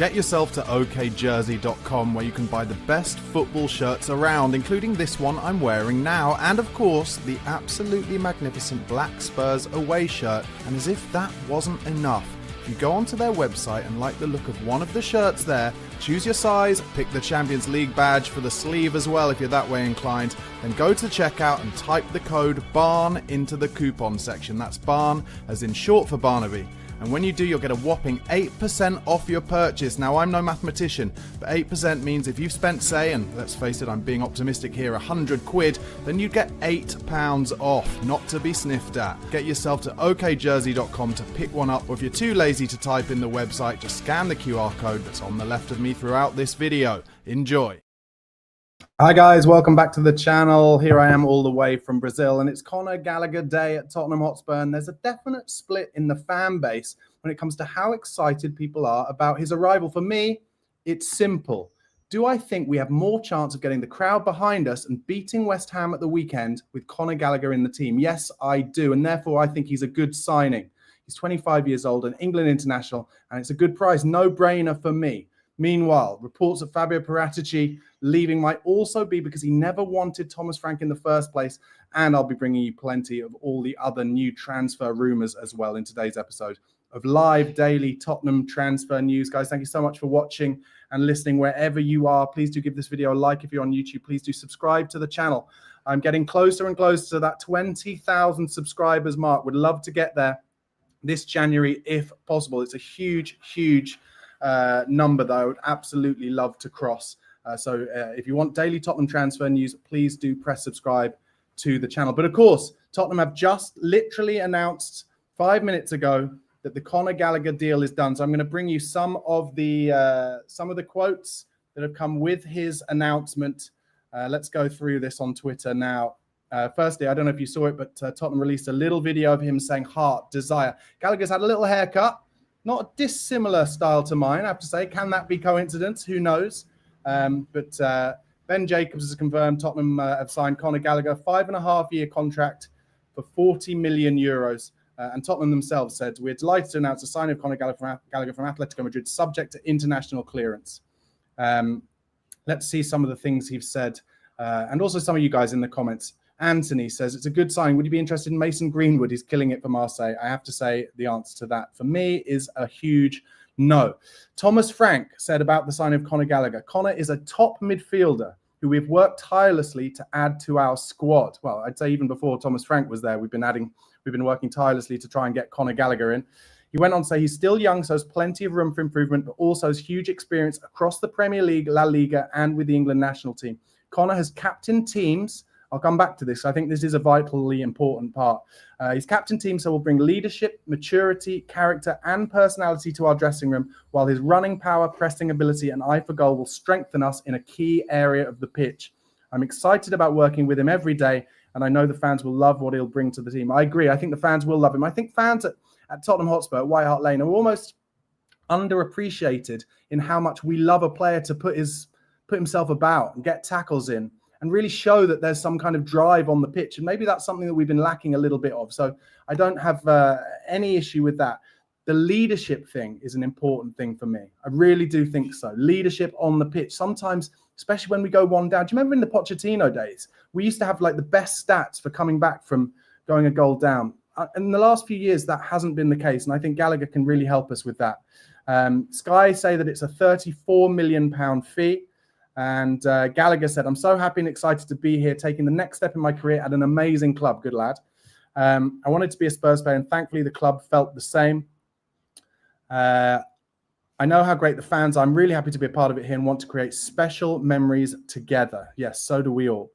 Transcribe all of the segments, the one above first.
Get yourself to okjersey.com where you can buy the best football shirts around, including this one I'm wearing now, and of course, the absolutely magnificent black Spurs away shirt. And as if that wasn't enough, if you go onto their website and like the look of one of the shirts there, choose your size, pick the Champions League badge for the sleeve as well if you're that way inclined, then go to checkout and type the code BARN into the coupon section. That's BARN as in short for Barnaby. And when you do, you'll get a whopping 8% off your purchase. Now, I'm no mathematician, but 8% means if you've spent, say, and let's face it, I'm being optimistic here, 100 quid, then you get £8 off, not to be sniffed at. Get yourself to okjersey.com to pick one up, or if you're too lazy to type in the website, just scan the QR code that's on the left of me throughout this video. Enjoy. Hi guys, welcome back to the channel. Here I am all the way from Brazil, and it's Conor Gallagher Day at Tottenham Hotspur, and there's a definite split in the fan base when it comes to how excited people are about his arrival. For me, it's simple. Do I think we have more chance of getting the crowd behind us and beating West Ham at the weekend with Conor Gallagher in the team? Yes, I do, and therefore I think he's a good signing. He's 25 years old, an England international, and it's a good price. No-brainer for me. Meanwhile, reports of Fabio Paratici leaving might also be because he never wanted Thomas Frank in the first place. And I'll be bringing you plenty of all the other new transfer rumours as well in today's episode of live daily Tottenham transfer news. Guys, thank you so much for watching and listening wherever you are. Please do give this video a like if you're on YouTube. Please do subscribe to the channel. I'm getting closer and closer to that 20,000 subscribers mark. Would love to get there this January if possible. It's a huge, huge number that I would absolutely love to cross. So if you want daily Tottenham transfer news, please do press subscribe to the channel. But of course, Tottenham have just literally announced 5 minutes ago that the Conor Gallagher deal is done. So I'm going to bring you some of the quotes that have come with his announcement. Let's go through this on Twitter now. Firstly, I don't know if you saw it, but Tottenham released a little video of him saying heart, desire. Gallagher's had a little haircut. Not a dissimilar style to mine, I have to say. Can that be coincidence? Who knows? But Ben Jacobs has confirmed Tottenham have signed Conor Gallagher, 5.5-year contract for €40 million. And Tottenham themselves said, we're delighted to announce the signing of Conor Gallagher from Atletico Madrid, subject to international clearance. Let's see some of the things he's said. And also some of you guys in the comments. Anthony says, it's a good sign. Would you be interested in Mason Greenwood? He's killing it for Marseille. I have to say the answer to that for me is a huge no. Thomas Frank said about the signing of Conor Gallagher, Conor is a top midfielder who we've worked tirelessly to add to our squad. Well, I'd say even before Thomas Frank was there, we've been working tirelessly to try and get Conor Gallagher in. He went on to say he's still young, so has plenty of room for improvement, but also has huge experience across the Premier League, La Liga, and with the England national team. Conor has captained teams. I'll come back to this. I think this is a vitally important part. He's captain team, so will bring leadership, maturity, character, and personality to our dressing room, while his running power, pressing ability, and eye for goal will strengthen us in a key area of the pitch. I'm excited about working with him every day, and I know the fans will love what he'll bring to the team. I agree. I think the fans will love him. I think fans at Tottenham Hotspur, at White Hart Lane, are almost underappreciated in how much we love a player to put himself about and get tackles in, and really show that there's some kind of drive on the pitch. And maybe that's something that we've been lacking a little bit of. So I don't have any issue with that. The leadership thing is an important thing for me. I really do think so. Leadership on the pitch. Sometimes, especially when we go one down. Do you remember in the Pochettino days? We used to have like the best stats for coming back from going a goal down. In the last few years, that hasn't been the case. And I think Gallagher can really help us with that. Sky say that it's a £34 million fee. And Gallagher said, I'm so happy and excited to be here, taking the next step in my career at an amazing club. Good lad. I wanted to be a Spurs player, and thankfully the club felt the same. I know how great the fans are. I'm really happy to be a part of it here and want to create special memories together. Yes, so do we all.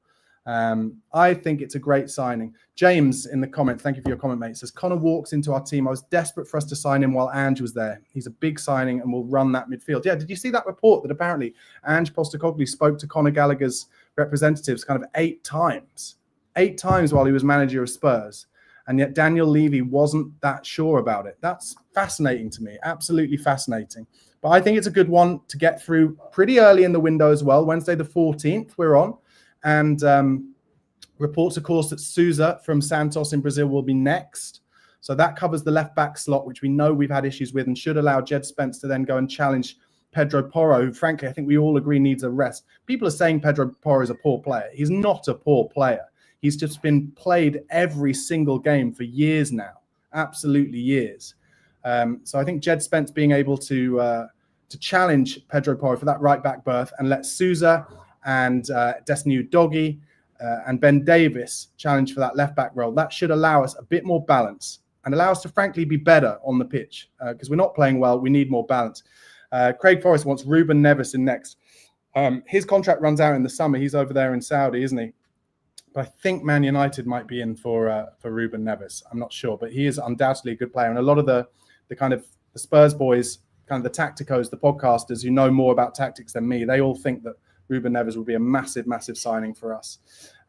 I think it's a great signing. James in the comment, thank you for your comment, mate, says, Conor walks into our team. I was desperate for us to sign him while Ange was there. He's a big signing and will run that midfield. Yeah, did you see that report that apparently Ange Postecoglou spoke to Conor Gallagher's representatives kind of 8 times? 8 times while he was manager of Spurs. And yet Daniel Levy wasn't that sure about it. That's fascinating to me, absolutely fascinating. But I think it's a good one to get through pretty early in the window as well. Wednesday the 14th, we're on. And reports, of course, that Sousa from Santos in Brazil will be next. So that covers the left-back slot, which we know we've had issues with, and should allow Jed Spence to then go and challenge Pedro Porro, who frankly I think we all agree needs a rest. People are saying Pedro Porro is a poor player. He's not a poor player. He's just been played every single game for years now, absolutely years. So I think Jed Spence being able to challenge Pedro Porro for that right back berth and let Sousa and Destiny Udogie and Ben Davis challenge for that left back role, that should allow us a bit more balance and allow us to frankly be better on the pitch because we're not playing well. We need more balance. Craig Forrest wants Ruben Neves in next. His contract runs out in the summer. He's over there in Saudi, isn't he? But I think Man United might be in for Ruben Neves. I'm not sure, but he is undoubtedly a good player. And a lot of the kind of the Spurs boys, kind of the tacticos, the podcasters who know more about tactics than me, they all think that Ruben Neves will be a massive, massive signing for us.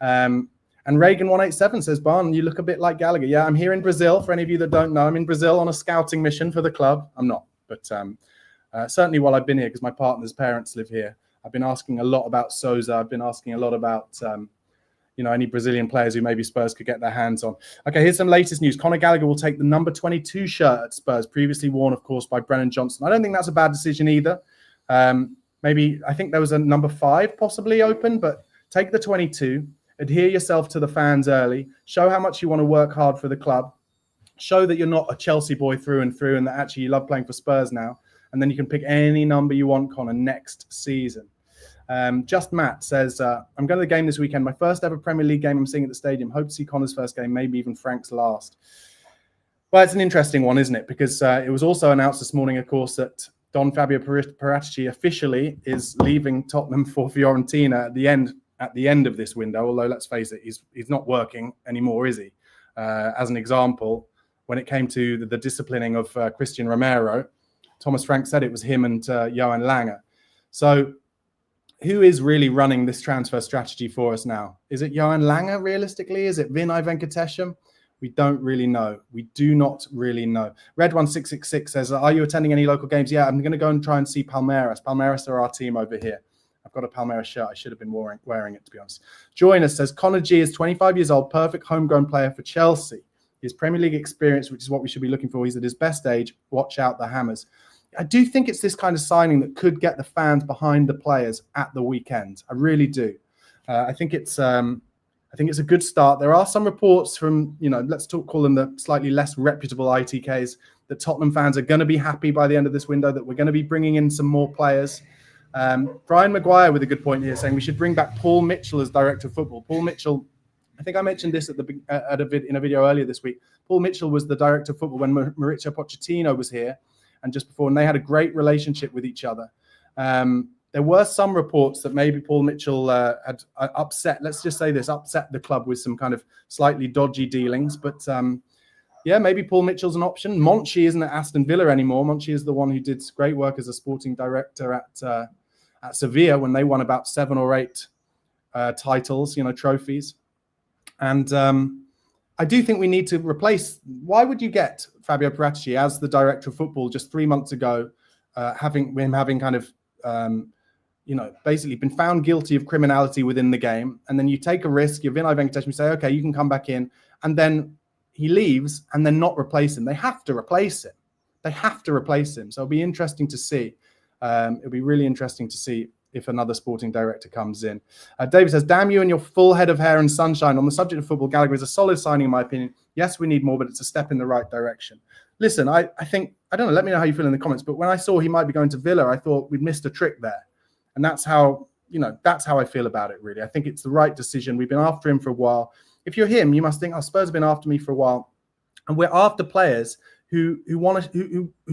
And Reagan187 says, Barn, you look a bit like Gallagher. Yeah, I'm here in Brazil. For any of you that don't know, I'm in Brazil on a scouting mission for the club. I'm not, but certainly while I've been here, because my partner's parents live here, I've been asking a lot about Sousa. I've been asking a lot about any Brazilian players who maybe Spurs could get their hands on. Okay, here's some latest news. Conor Gallagher will take the number 22 shirt at Spurs, previously worn, of course, by Brennan Johnson. I don't think that's a bad decision either. Maybe, I think there was a number 5 possibly open, but take the 22, adhere yourself to the fans early, show how much you want to work hard for the club, show that you're not a Chelsea boy through and through and that actually you love playing for Spurs now, and then you can pick any number you want, Conor, next season. Just Matt says, I'm going to the game this weekend. My first ever Premier League game I'm seeing at the stadium. Hope to see Conor's first game, maybe even Frank's last. Well, it's an interesting one, isn't it? Because it was also announced this morning, of course, that Don Fabio Paratici officially is leaving Tottenham for Fiorentina at the end of this window. Although, let's face it, he's not working anymore, is he? As an example, when it came to the disciplining of Christian Romero, Thomas Frank said it was him and Johan Lange. So who is really running this transfer strategy for us now? Is it Johan Lange, realistically? Is it Vinay Venkatesham? We don't really know. We do not really know. Red1666 says, are you attending any local games? Yeah, I'm going to go and try and see Palmeiras. Palmeiras are our team over here. I've got a Palmeiras shirt. I should have been wearing it, to be honest. Join us says, Conor G is 25 years old, perfect homegrown player for Chelsea. His Premier League experience, which is what we should be looking for. He's at his best age. Watch out the Hammers. I do think it's this kind of signing that could get the fans behind the players at the weekend. I really do. I think it's a good start. There are some reports from, call them the slightly less reputable ITKs, that Tottenham fans are going to be happy by the end of this window, that we're going to be bringing in some more players. Brian Maguire with a good point here, saying we should bring back Paul Mitchell as director of football. Paul Mitchell, I think I mentioned this in a video earlier this week. Paul Mitchell was the director of football when Mauricio Pochettino was here, and just before, and they had a great relationship with each other. There were some reports that maybe Paul Mitchell had upset the club with some kind of slightly dodgy dealings. But maybe Paul Mitchell's an option. Monchi isn't at Aston Villa anymore. Monchi is the one who did great work as a sporting director at Sevilla when they won about 7 or 8 titles, trophies. And I do think we need to replace. Why would you get Fabio Paratici as the director of football just 3 months ago, having kind of basically been found guilty of criminality within the game, and then you take a risk, you're Vinay Venkatesham, you say, okay, you can come back in, and then he leaves and then not replace him. They have to replace him. So it'll be interesting to see. It'll be really interesting to see if another sporting director comes in. David says, damn you and your full head of hair and sunshine. On the subject of football, Gallagher is a solid signing, in my opinion. Yes, we need more, but it's a step in the right direction. Listen, I think, I don't know, let me know how you feel in the comments, but when I saw he might be going to Villa, I thought we'd missed a trick there. And that's how I feel about it, really. I think it's the right decision. We've been after him for a while. If you're him, you must think, Spurs have been after me for a while. And we're after players who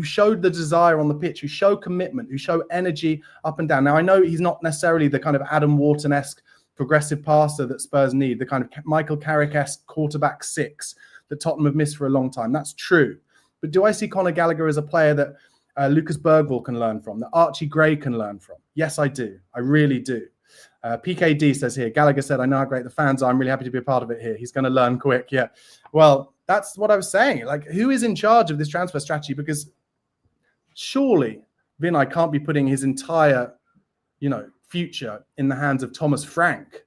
showed the desire on the pitch, who show commitment, who show energy up and down. Now, I know he's not necessarily the kind of Adam Wharton-esque progressive passer that Spurs need, the kind of Michael Carrick-esque quarterback 6 that Tottenham have missed for a long time. That's true. But do I see Conor Gallagher as a player that Lucas Bergvall can learn from, that Archie Gray can learn from? Yes, I do. I really do. PKD says here, Gallagher said, I know how great the fans are. I'm really happy to be a part of it here. He's going to learn quick. Yeah. Well, that's what I was saying. Like, who is in charge of this transfer strategy? Because surely Vinay can't be putting his entire, future in the hands of Thomas Frank.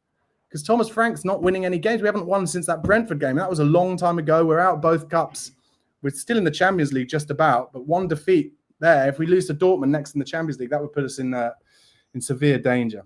Because Thomas Frank's not winning any games. We haven't won since that Brentford game. That was a long time ago. We're out both cups. We're still in the Champions League just about, but one defeat there. If we lose to Dortmund next in the Champions League, that would put us in severe danger.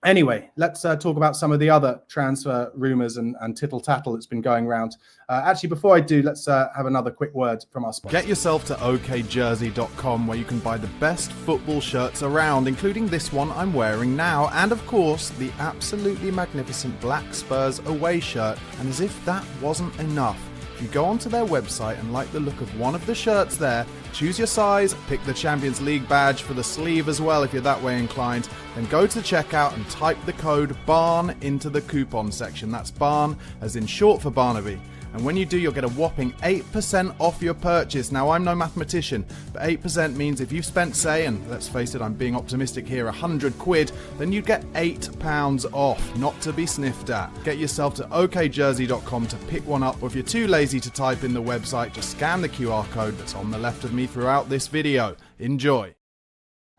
Anyway, let's talk about some of the other transfer rumours and tittle-tattle that's been going around. Actually, before I do, let's have another quick word from our sponsor. Get yourself to okjersey.com where you can buy the best football shirts around, including this one I'm wearing now, and of course, the absolutely magnificent black Spurs away shirt. And as if that wasn't enough, if you go onto their website and like the look of one of the shirts there, choose your size, pick the Champions League badge for the sleeve as well if you're that way inclined, then go to checkout and type the code BARN into the coupon section. That's BARN as in short for Barnaby. And when you do, you'll get a whopping 8% off your purchase. Now, I'm no mathematician, but 8% means if you've spent, say, and let's face it, I'm being optimistic here, 100 quid, then you'd get £8 off, not to be sniffed at. Get yourself to okjersey.com to pick one up, or if you're too lazy to type in the website, just scan the QR code that's on the left of me throughout this video. Enjoy.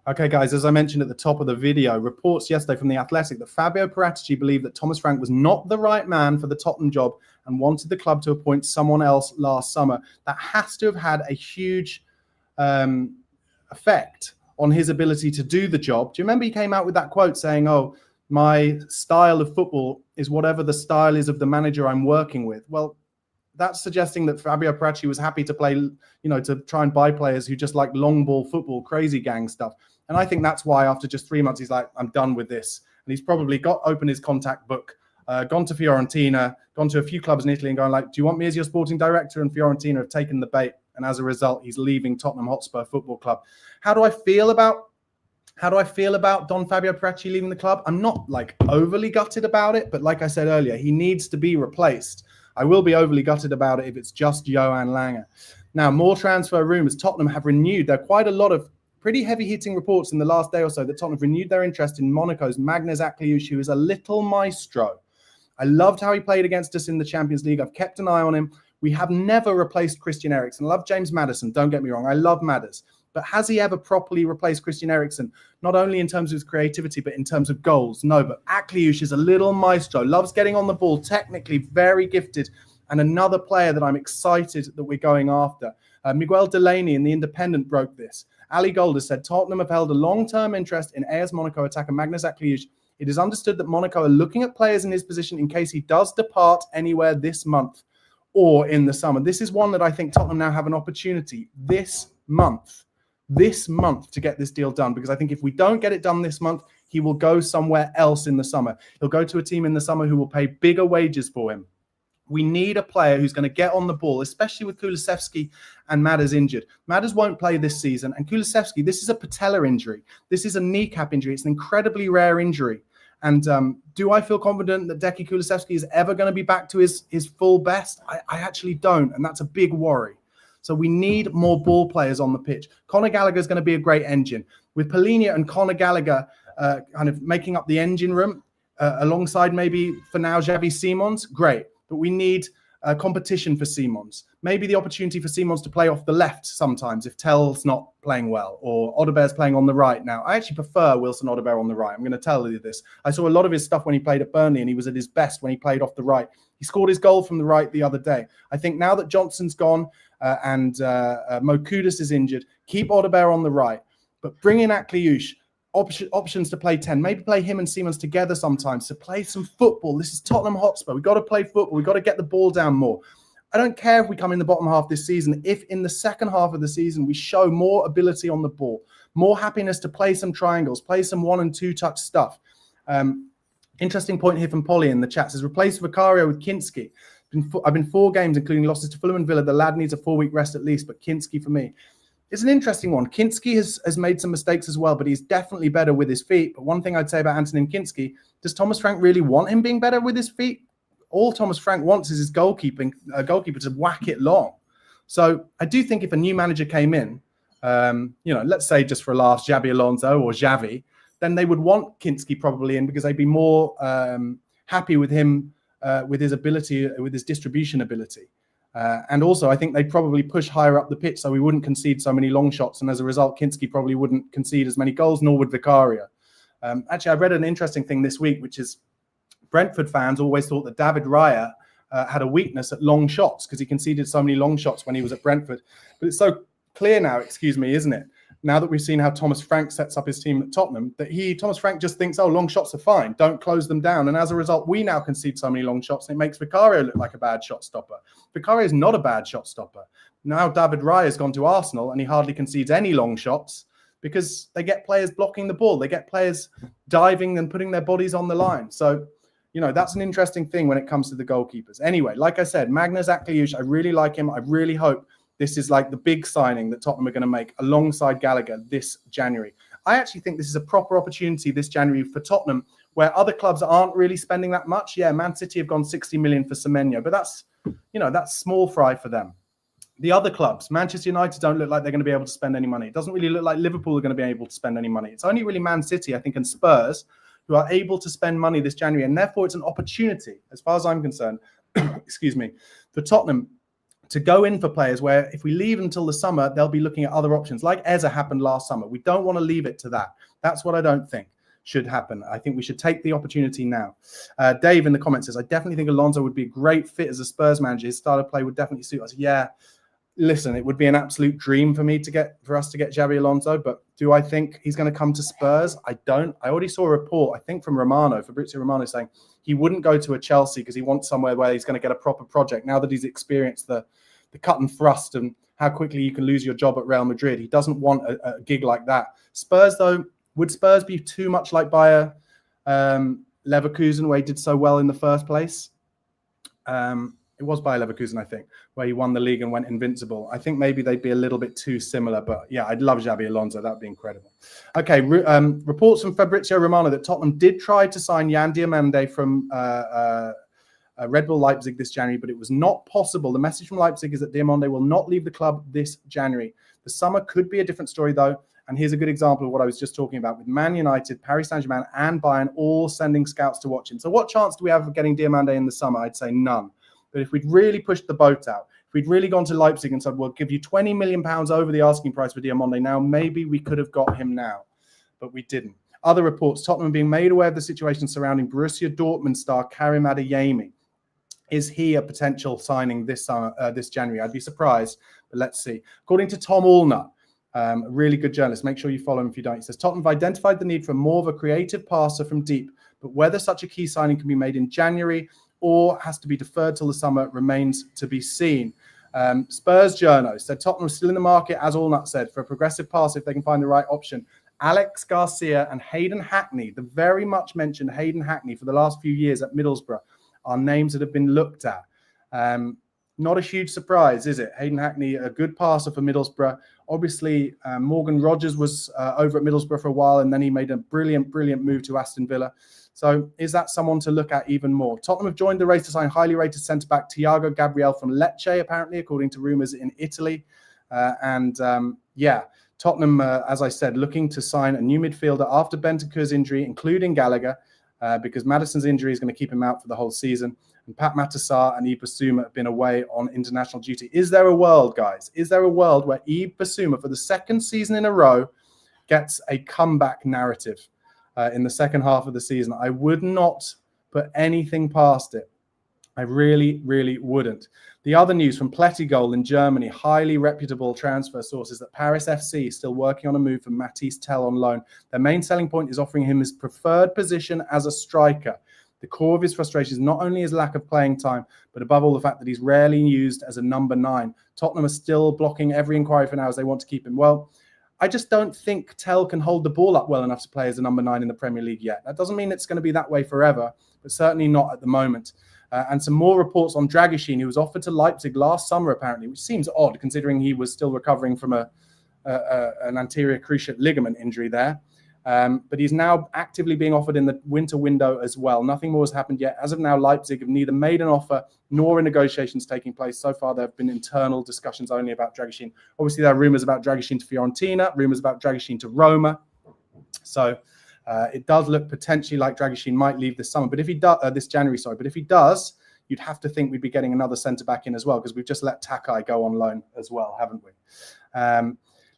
Okay, guys, as I mentioned at the top of the video, reports yesterday from The Athletic that Fabio Paratici believed that Thomas Frank was not the right man for the Tottenham job and wanted the club to appoint someone else last summer. That has to have had a huge effect on his ability to do the job. Do you remember he came out with that quote saying, "Oh, my style of football is whatever the style is of the manager I'm working with"? Well, that's suggesting that Fabio Paratici was happy to play, to try and buy players who just like long ball football, crazy gang stuff. And I think that's why after just 3 months, he's like, I'm done with this. And he's probably opened his contact book, gone to Fiorentina, gone to a few clubs in Italy and gone like, do you want me as your sporting director? And Fiorentina have taken the bait. And as a result, he's leaving Tottenham Hotspur Football Club. How do I feel about Don Fabio Paratici leaving the club? I'm not like overly gutted about it, but like I said earlier, he needs to be replaced. I will be overly gutted about it if it's just Johan Lange. Now, more transfer rumours. Tottenham have renewed. There are quite a lot of pretty heavy-hitting reports in the last day or so that Tottenham have renewed their interest in Monaco's Magnus Akliouche, who is a little maestro. I loved how he played against us in the Champions League. I've kept an eye on him. We have never replaced Christian Eriksen. I love James Maddison, don't get me wrong. I love Maddis. But has he ever properly replaced Christian Eriksen? Not only in terms of his creativity, but in terms of goals? No, but Akliouche is a little maestro, loves getting on the ball, technically very gifted, and another player that I'm excited that we're going after. Miguel Delaney in The Independent broke this. Ali Gold has said Tottenham have held a long-term interest in AS Monaco attacker Magnus Akliouche. It is understood that Monaco are looking at players in his position in case he does depart anywhere this month or in the summer. This is one that I think Tottenham now have an opportunity this month to get this deal done, because I think if we don't get it done this month, he will go somewhere else in the summer. He'll go to a team in the summer who will pay bigger wages for him. We need a player who's going to get on the ball, especially with Kulusevski and Madders injured. Madders won't play this season, and Kulusevski, this is a patella injury. This is a kneecap injury. It's an incredibly rare injury. And do I feel confident that Decky Kulusevski is ever going to be back to his full best? I actually don't, and that's a big worry. So we need more ball players on the pitch. Conor Gallagher is going to be a great engine. With Polina and Conor Gallagher kind of making up the engine room, alongside maybe for now Xavi Simons, great. But we need competition for Simons. Maybe the opportunity for Simons to play off the left sometimes if Tell's not playing well, or Odebear's playing on the right. Now, I actually prefer Wilson Odebear on the right. I'm going to tell you this. I saw a lot of his stuff when he played at Burnley, and he was at his best when he played off the right. He scored his goal from the right the other day. I think now that Johnson's gone and Mo Kudus is injured, keep Odebear on the right, but bring in Akliouche. Options to play 10, maybe play him and Simons together sometimes to play some football. This is Tottenham Hotspur. We've got to play football. We've got to get the ball down more. I don't care if we come in the bottom half this season, if in the second half of the season we show more ability on the ball, more happiness to play some triangles, play some 1 and 2 touch stuff. Interesting point here from Polly in the chat. Says, replace Vicario with Kinski. I've been 4 games, including losses to Fulham and Villa. The lad needs a 4-week rest at least, but Kinski for me. It's an interesting one. Kinski has made some mistakes as well, but he's definitely better with his feet. But one thing I'd say about Antonin Kinski, does Thomas Frank really want him being better with his feet? All Thomas Frank wants is his goalkeeper to whack it long. So I do think if a new manager came in, let's say just for a laugh, Xabi Alonso or Xavi, then they would want Kinski probably in because they'd be more happy with him, with his ability, with his distribution ability. And also, I think they'd probably push higher up the pitch so we wouldn't concede so many long shots. And as a result, Kinski probably wouldn't concede as many goals, nor would Vicario. Actually, I read an interesting thing this week, which is Brentford fans always thought that David Raya had a weakness at long shots because he conceded so many long shots when he was at Brentford. But it's so clear now, isn't it? now that we've seen how Thomas Frank sets up his team at Tottenham, that Thomas Frank just thinks, oh, long shots are fine, don't close them down. And as a result, we now concede so many long shots, and it makes Vicario look like a bad shot stopper. Vicario is not a bad shot stopper. Now David Raya has gone to Arsenal, and he hardly concedes any long shots because they get players blocking the ball. They get players diving and putting their bodies on the line. So, that's an interesting thing when it comes to the goalkeepers. Anyway, like I said, Magnus Akliush, I really like him. I really hope this is like the big signing that Tottenham are going to make alongside Gallagher this January. I actually think this is a proper opportunity this January for Tottenham, where other clubs aren't really spending that much. Yeah, Man City have gone 60 million for Semenyo, but that's small fry for them. The other clubs, Manchester United, don't look like they're going to be able to spend any money. It doesn't really look like Liverpool are going to be able to spend any money. It's only really Man City, I think, and Spurs who are able to spend money this January. And therefore, it's an opportunity, as far as I'm concerned, excuse me, for Tottenham to go in for players where if we leave until the summer, they'll be looking at other options, like Eza happened last summer. We don't want to leave it to that. That's what I don't think should happen. I think we should take the opportunity now. Dave in the comments says, I definitely think Alonso would be a great fit as a Spurs manager. His style of play would definitely suit us. Yeah. Listen, it would be an absolute dream for us to get Xabi Alonso, but do I think he's going to come to Spurs? I don't. I already saw a report, I think from Romano, Fabrizio Romano, saying he wouldn't go to a Chelsea because he wants somewhere where he's going to get a proper project. Now that he's experienced the cut and thrust and how quickly you can lose your job at Real Madrid, he doesn't want a gig like that. Spurs, though, would Spurs be too much like Bayer Leverkusen, where he did so well in the first place? It was Bayer Leverkusen, I think, where he won the league and went invincible. I think maybe they'd be a little bit too similar, but yeah, I'd love Xabi Alonso. That'd be incredible. Okay, reports from Fabrizio Romano that Tottenham did try to sign Yan Diomande from Red Bull Leipzig this January, but it was not possible. The message from Leipzig is that Diomande will not leave the club this January. The summer could be a different story, though. And here's a good example of what I was just talking about with Man United, Paris Saint-Germain, and Bayern all sending scouts to watch him. So what chance do we have of getting Diomande in the summer? I'd say none. But if we'd really pushed the boat out, if we'd really gone to Leipzig and said, we'll give you £20 million over the asking price for Diomande now, maybe we could have got him now. But we didn't. Other reports, Tottenham being made aware of the situation surrounding Borussia Dortmund star Karim Adeyemi. Is he a potential signing this summer, this January? I'd be surprised, but let's see. According to Tom Allnut, a really good journalist, make sure you follow him if you don't. He says, Tottenham have identified the need for more of a creative passer from deep, but whether such a key signing can be made in January or has to be deferred till the summer remains to be seen. Spurs journo said Tottenham is still in the market, as Allnut said, for a progressive pass if they can find the right option. Alex Garcia and Hayden Hackney, the very much mentioned Hayden Hackney for the last few years at Middlesbrough, are names that have been looked at. Not a huge surprise, is it? Hayden Hackney, a good passer for Middlesbrough. Obviously, Morgan Rogers was over at Middlesbrough for a while, and then he made a brilliant move to Aston Villa. So is that someone to look at even more? Tottenham have joined the race to sign highly rated centre-back Thiago Gabriel from Lecce, apparently, according to rumours in Italy. Tottenham, as I said, looking to sign a new midfielder after Bentancur's injury, including Gallagher, because Maddison's injury is going to keep him out for the whole season. And Pat Matasar and Yves Bissouma have been away on international duty. Is there a world, guys? Is there a world where Yves Bissouma, for the second season in a row, gets a comeback narrative in the second half of the season? I would not put anything past it. I really wouldn't. The other news from Plettigol in Germany, highly reputable transfer sources, that Paris FC is still working on a move for Matisse Tell on loan. Their main selling point is offering him his preferred position as a striker. The core of his frustration is not only his lack of playing time, but above all the fact that he's rarely used as a number 9. Tottenham are still blocking every inquiry for now as they want to keep him. Well, I just don't think Tell can hold the ball up well enough to play as a number 9 in the Premier League yet. That doesn't mean it's going to be that way forever, but certainly not at the moment. And some more reports on Dragusin, who was offered to Leipzig last summer, apparently, which seems odd considering he was still recovering from an anterior cruciate ligament injury there. But he's now actively being offered in the winter window as well. Nothing more has happened yet. As of now, Leipzig have neither made an offer nor are negotiations taking place. So far, there have been internal discussions only about Dragusin. Obviously, there are rumours about Dragusin to Fiorentina, rumours about Dragusin to Roma. So it does look potentially like Dragusin might leave this summer. But if he does, this January, sorry. But if he does, you'd have to think we'd be getting another centre-back in as well, because we've just let Takai go on loan as well, haven't we?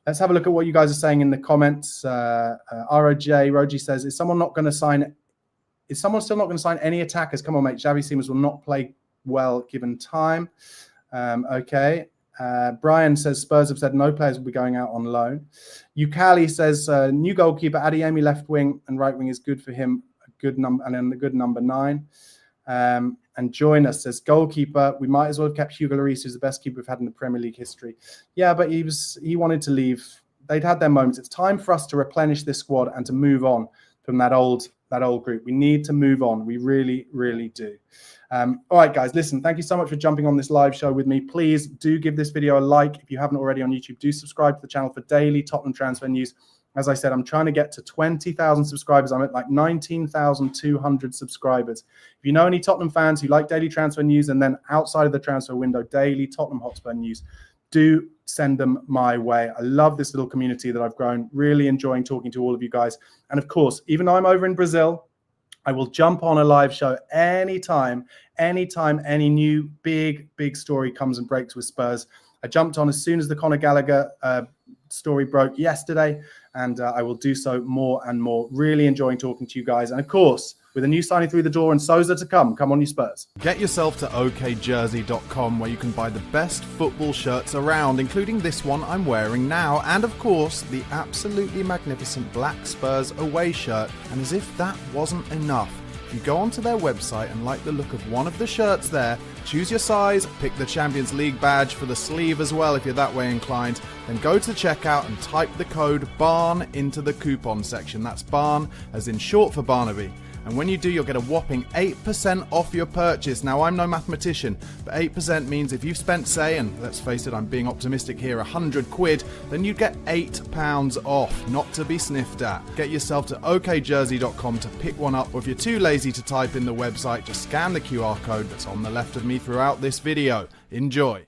Let's have a look at what you guys are saying in the comments. Roji says, is someone still not going to sign any attackers? Come on, mate. Xavi Simons will not play well given time. Okay. Brian says Spurs have said no players will be going out on loan. Ukali says new goalkeeper Adeyemi left wing and right wing is good for him. A good number, and then a good number 9. And Join Us says goalkeeper. We might as well have kept Hugo Lloris, who's the best keeper we've had in the Premier League history. Yeah, but he wanted to leave. They'd had their moments. It's time for us to replenish this squad and to move on from that old group. We need to move on. We really, really do. All right, guys, listen, thank you so much for jumping on this live show with me. Please do give this video a like. If you haven't already on YouTube, do subscribe to the channel for daily Tottenham transfer news. As I said, I'm trying to get to 20,000 subscribers. I'm at like 19,200 subscribers. If you know any Tottenham fans who like daily transfer news and then outside of the transfer window, daily Tottenham Hotspur news, do send them my way. I love this little community that I've grown. Really enjoying talking to all of you guys. And of course, even though I'm over in Brazil, I will jump on a live show anytime any new big story comes and breaks with Spurs. I jumped on as soon as the Conor Gallagher story broke yesterday, and I will do so more and more. Really enjoying talking to you guys. And of course, with a new signing through the door and Sousa to come on you Spurs. Get yourself to okjersey.com where you can buy the best football shirts around, including this one I'm wearing now, and of course, the absolutely magnificent black Spurs away shirt. And as if that wasn't enough, if you go onto their website and like the look of one of the shirts there, choose your size, pick the Champions League badge for the sleeve as well if you're that way inclined, then go to checkout and type the code BARN into the coupon section. That's BARN as in short for Barnaby. And when you do, you'll get a whopping 8% off your purchase. Now, I'm no mathematician, but 8% means if you've spent, say, and let's face it, I'm being optimistic here, 100 quid, then you get £8 off, not to be sniffed at. Get yourself to okjersey.com to pick one up, or if you're too lazy to type in the website, just scan the QR code that's on the left of me throughout this video. Enjoy.